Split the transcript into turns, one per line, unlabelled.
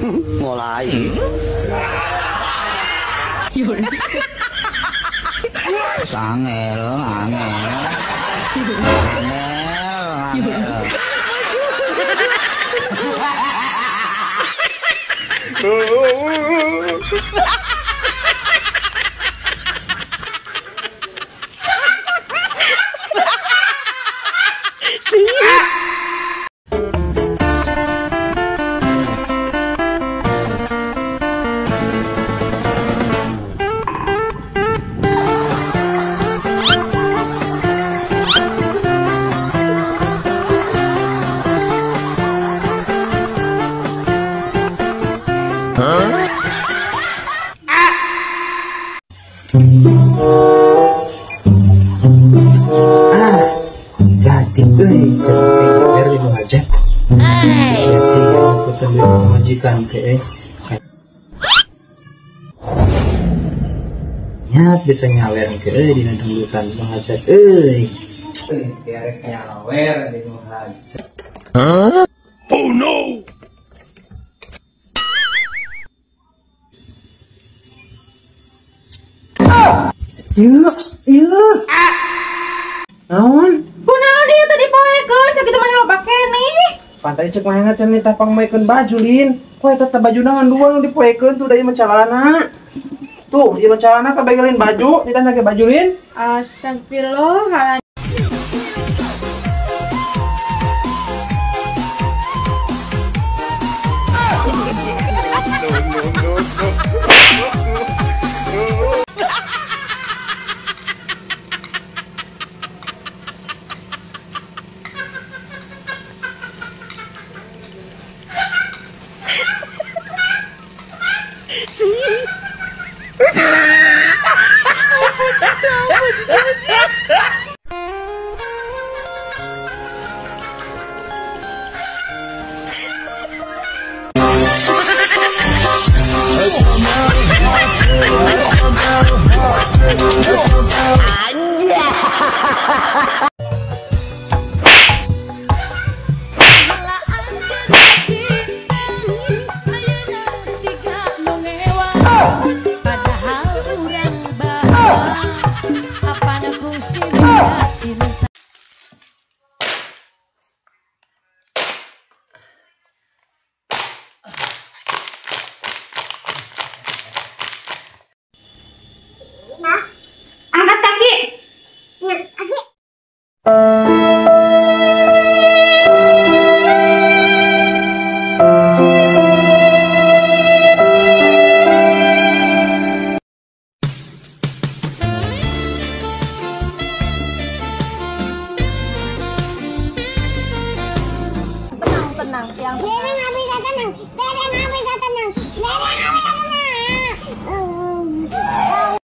Mulai. Angel, angel, angel.
Jadi biar di hajat sia-sia aku tadi majikan nyat bisa nyawer ke di dangdutan menghajat tiarek nyawer di menghajat.
Oh no.
Yuk. Naon?
Kunaon dia tadi poekeun sakitu mah lo pake nih.
Pantai cek mana cenah tapang maikeun baju lin. Koe tetep baju nangan duang dipoekeun tuh dari mencalana. Tuh, ieu mencalana kabegelin baju, ditanda ke baju lin.
Astagfirullahaladzim.
Anjay.